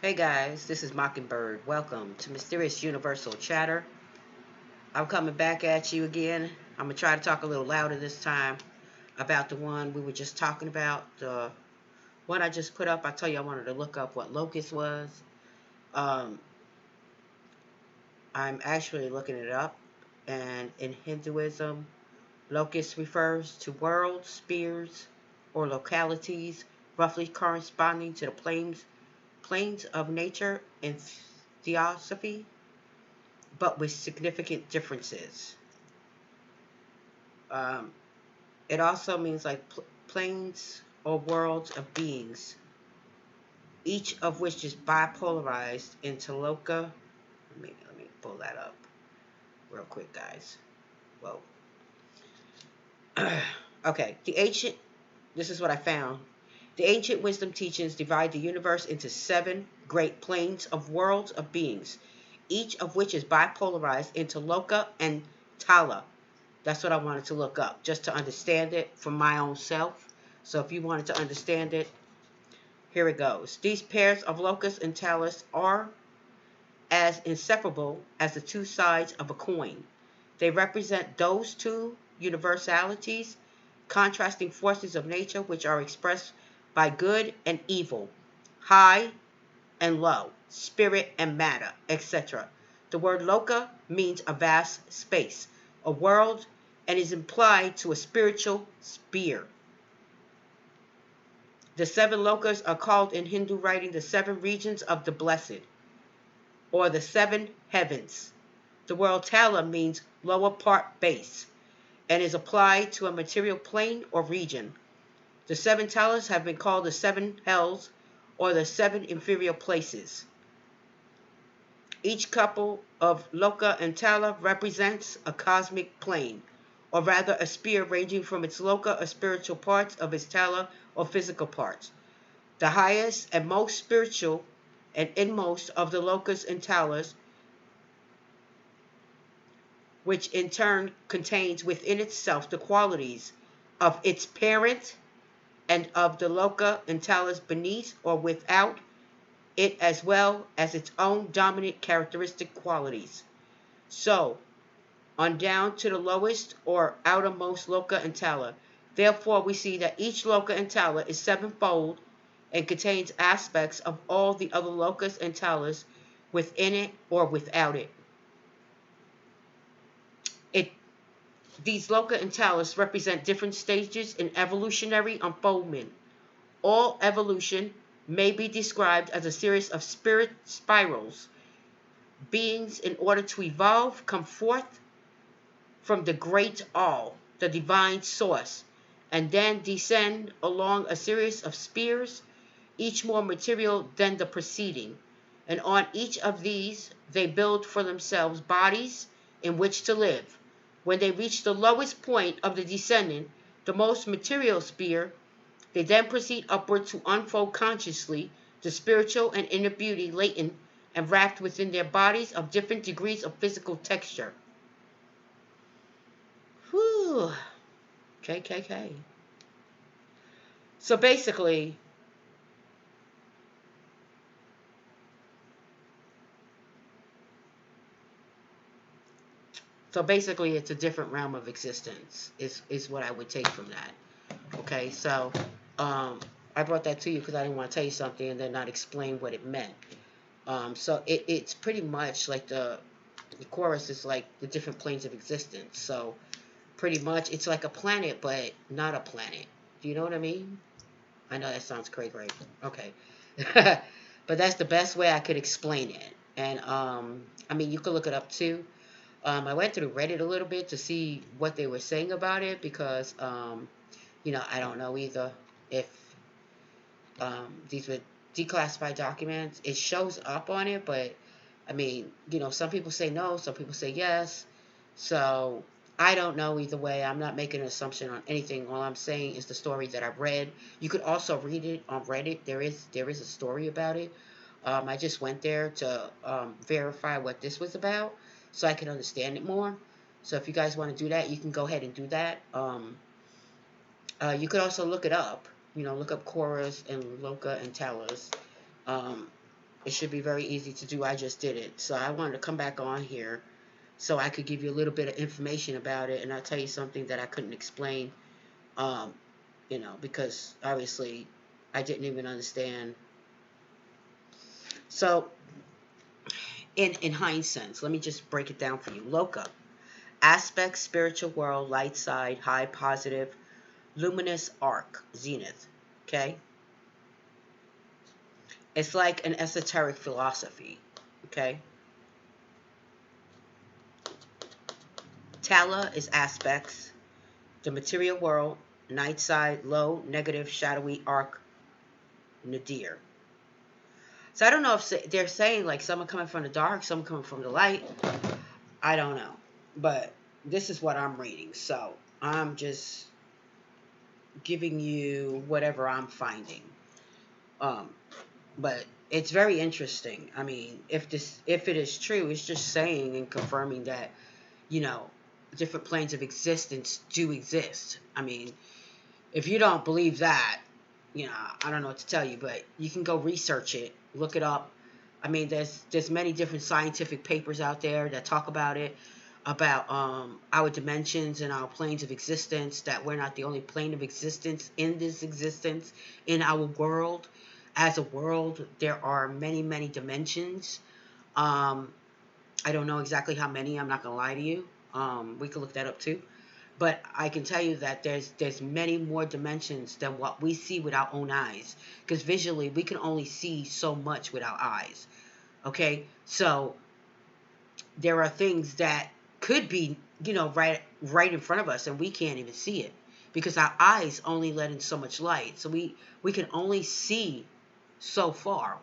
Hey guys, this is Mockingbird. Welcome to Mysterious Universal Chatter. I'm coming back at you again. I'm going to try to talk a little louder this time about the one we were just talking about. The one I just put up, I tell you I wanted to look up what locust was. Um, I'm actually looking it up. And in Hinduism, locust refers to worlds, spheres, or localities roughly corresponding to the planes of nature in theosophy, but with significant differences. Um, it also means like planes or worlds of beings, each of which is bipolarized into loka. Let me pull that up real quick, guys. Whoa. Okay, this is what I found. The ancient wisdom teachings divide the universe into 7 great planes of worlds of beings, each of which is bipolarized into loka and tala. That's what I wanted to look up, just to understand it for my own self. So if you wanted to understand it, here it goes. These pairs of locus and talus are as inseparable as the two sides of a coin. They represent those two universalities, contrasting forces of nature which are expressed by good and evil, high and low, spirit and matter, etc. The word loka means a vast space, a world, and is implied to a spiritual sphere. The 7 lokas are called in Hindu writing the 7 regions of the blessed, or the 7 heavens. The word tala means lower part base, and is applied to a material plane or region. The 7 talas have been called the 7 hells, or the 7 inferior places. Each couple of loka and tala represents a cosmic plane, or rather a sphere ranging from its loka or spiritual parts of its tala or physical parts. The highest and most spiritual and inmost of the lokas and talas, which in turn contains within itself the qualities of its parent and of the loka and talas beneath or without it, as well as its own dominant characteristic qualities. So, on down to the lowest or outermost loka and tala. Therefore, we see that each loka and tala is sevenfold and contains aspects of all the other lokas and talas within it or without it. It These loka and talas represent different stages in evolutionary unfoldment. All evolution may be described as a series of spirit spirals. Beings, in order to evolve, come forth from the great all, the divine source, and then descend along a series of spheres, each more material than the preceding. And on each of these, they build for themselves bodies in which to live. When they reach the lowest point of the descendant, the most material sphere, they then proceed upward to unfold consciously the spiritual and inner beauty latent and wrapped within their bodies of different degrees of physical texture. Whew. KKK. So basically, it's a different realm of existence. Is what I would take from that. Okay, so I brought that to you because I didn't want to tell you something and then not explain what it meant. So it's pretty much like the chorus is like the different planes of existence. So pretty much it's like a planet, but not a planet. Do you know what I mean? I know that sounds cray cray. Okay. But that's the best way I could explain it. And I mean, you could look it up too. I went through Reddit a little bit to see what they were saying about it because, I don't know either if these were declassified documents. It shows up on it, but I mean, some people say no, some people say yes. So I don't know either way. I'm not making an assumption on anything. All I'm saying is the story that I read. You could also read it on Reddit. There is a story about it. I just went there to verify what this was about so I can understand it more. So if you guys want to do that, you can go ahead and do that. You could also look it up. Look up corros and loka and talas. Um, It should be very easy to do. I just did it. So I wanted to come back on here so I could give you a little bit of information about it, and I'll tell you something that I couldn't explain, um, because obviously I didn't even understand. So in hindsight, let me just break it down for you. Loka, aspect, spiritual world, light side, high positive, luminous arc, zenith. Okay? It's like an esoteric philosophy. Okay? Tala is aspects, the material world, night side, low, negative, shadowy arc, nadir. So I don't know if they're saying like someone coming from the dark, someone coming from the light. I don't know. But this is what I'm reading. So I'm just giving you whatever I'm finding. Um, but it's very interesting. I mean, if it is true, it's just saying and confirming that, you know, different planes of existence do exist. I mean, if you don't believe that, I don't know what to tell you, but you can go research it, look it up. I mean, there's many different scientific papers out there that talk about it, about our dimensions and our planes of existence. That we're not the only plane of existence in this existence, in our world. As a world, there are many, many dimensions. Um, I don't know exactly how many. I'm not gonna lie to you. We could look that up too. But I can tell you that there's many more dimensions than what we see with our own eyes. Because visually, we can only see so much with our eyes. Okay, so there are things that could be, right in front of us, and we can't even see it because our eyes only let in so much light. So we can only see so far.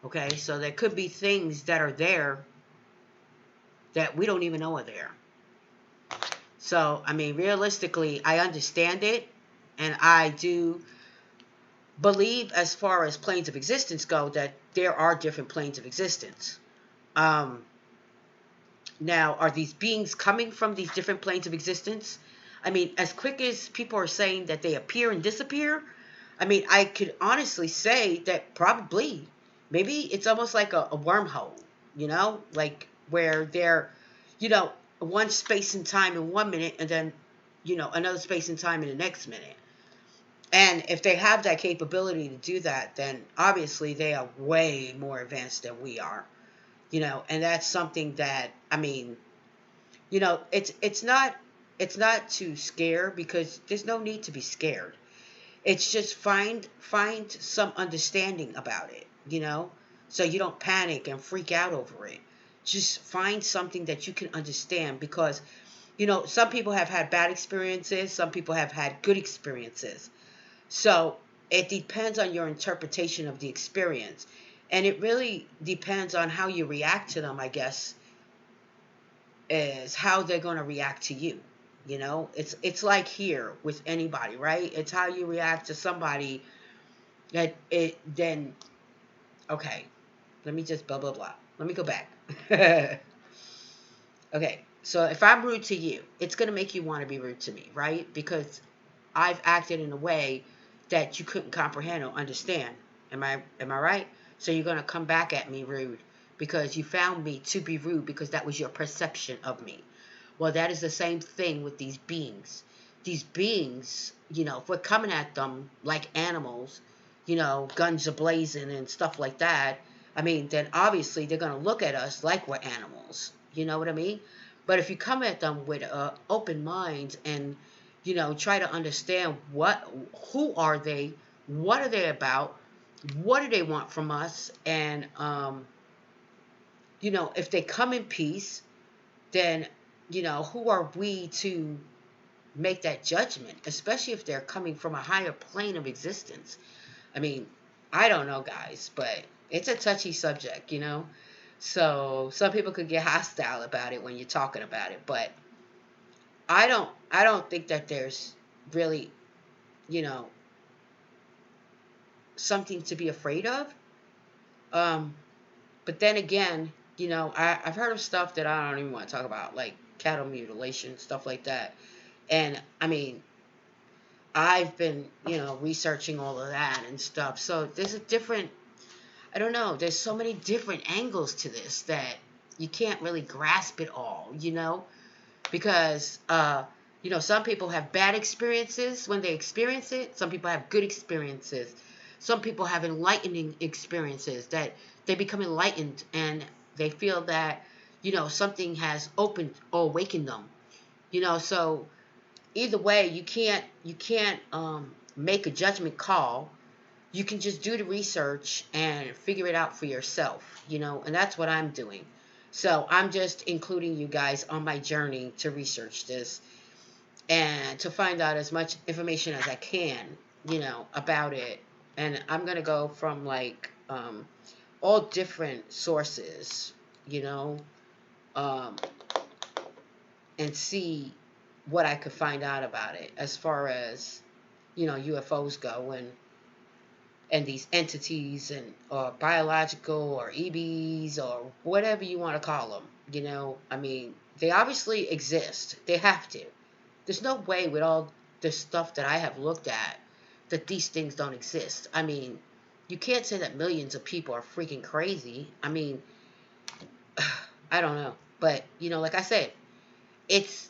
Okay, so there could be things that are there that we don't even know are there. So, I mean, realistically, I understand it, and I do believe, as far as planes of existence go, that there are different planes of existence. Um, Now, are these beings coming from these different planes of existence? I mean, as quick as people are saying that they appear and disappear, I mean, I could honestly say that probably, maybe it's almost like a wormhole, like where they're, one space and time in 1 minute and then, another space and time in the next minute. And if they have that capability to do that, then obviously they are way more advanced than we are, and that's something that, I mean, it's not to scare, because there's no need to be scared. It's just find some understanding about it, so you don't panic and freak out over it. Just find something that you can understand, because some people have had bad experiences, some people have had good experiences. So it depends on your interpretation of the experience, and it really depends on how you react to them, I guess, is how they're going to react to you. It's like here with anybody, right? It's how you react to somebody that it then. Okay, let me just blah blah blah. Let me go back. Okay, so if I'm rude to you, it's going to make you want to be rude to me, right? Because I've acted in a way that you couldn't comprehend or understand. Am I right? So you're going to come back at me rude because you found me to be rude, because that was your perception of me. Well, that is the same thing with these beings. These beings, if we're coming at them like animals, guns ablazing and stuff like that, I mean, then obviously they're going to look at us like we're animals. You know what I mean? But if you come at them with an open mind and, try to understand who are they, what are they about, what do they want from us, and, if they come in peace, then, who are we to make that judgment, especially if they're coming from a higher plane of existence? I mean, I don't know, guys, but it's a touchy subject. So some people could get hostile about it when you're talking about it, but I don't think that there's really, you know, something to be afraid of. Um, but then again, I've heard of stuff that I don't even want to talk about, like cattle mutilation, stuff like that. And I mean, I've been, researching all of that and stuff. So there's a different, I don't know. There's so many different angles to this that you can't really grasp it all, because some people have bad experiences when they experience it. Some people have good experiences. Some people have enlightening experiences that they become enlightened and they feel that something has opened or awakened them. So either way, you can't make a judgment call. You can just do the research and figure it out for yourself, and that's what I'm doing. So I'm just including you guys on my journey to research this and to find out as much information as I can, about it. And I'm going to go from all different sources, you know, um, and see what I could find out about it as far as, UFOs go, and these entities, and or biological or EBs or whatever you want to call them. I mean, they obviously exist. They have to. There's no way with all the stuff that I have looked at that these things don't exist. I mean, you can't say that millions of people are freaking crazy. I mean, I don't know. But, like I said, it's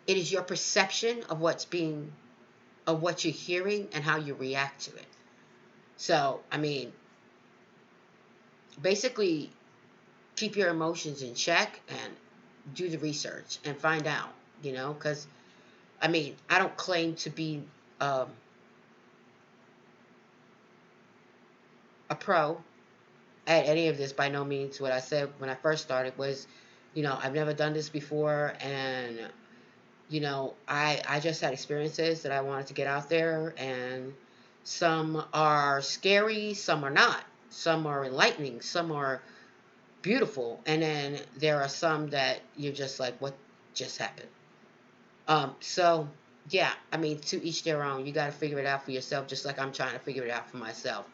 it is your perception of what you're hearing and how you react to it. So, I mean, basically keep your emotions in check and do the research and find out, because I mean, I don't claim to be um, a pro at any of this by no means. What I said when I first started was, I've never done this before, and I just had experiences that I wanted to get out there, and some are scary, some are not. Some are enlightening, some are beautiful, and then there are some that you're just like, what just happened? So yeah, I mean, to each their own. You got to figure it out for yourself, just like I'm trying to figure it out for myself.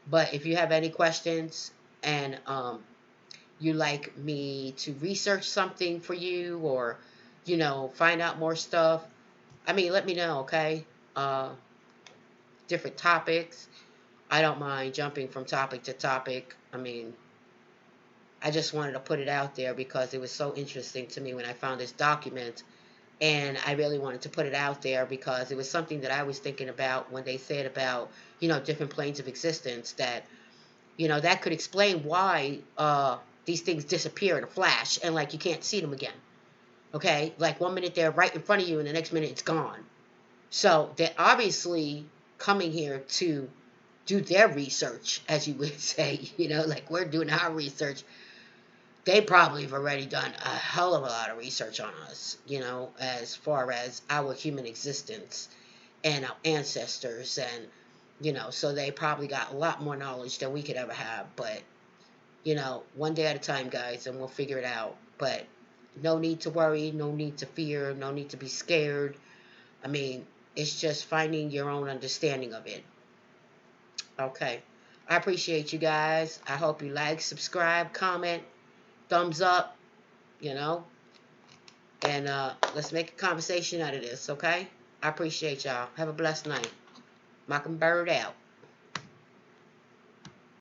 But if you have any questions and you like me to research something for you, or find out more stuff, I mean, let me know, okay? Uh, Different topics. I don't mind jumping from topic to topic. I mean, I just wanted to put it out there because it was so interesting to me when I found this document. And I really wanted to put it out there because it was something that I was thinking about when they said about, different planes of existence, that, that could explain why these things disappear in a flash and like you can't see them again. Okay? Like 1 minute they're right in front of you and the next minute it's gone. So they're obviously coming here to do their research, as you would say, like we're doing our research. They probably have already done a hell of a lot of research on us, as far as our human existence and our ancestors. And, so they probably got a lot more knowledge than we could ever have. But, one day at a time, guys, and we'll figure it out. But no need to worry, no need to fear, no need to be scared. I mean, it's just finding your own understanding of it. Okay. I appreciate you guys. I hope you like, subscribe, comment, thumbs up, you know, and let's make a conversation out of this, okay? I appreciate y'all. Have a blessed night. Mockingbird out.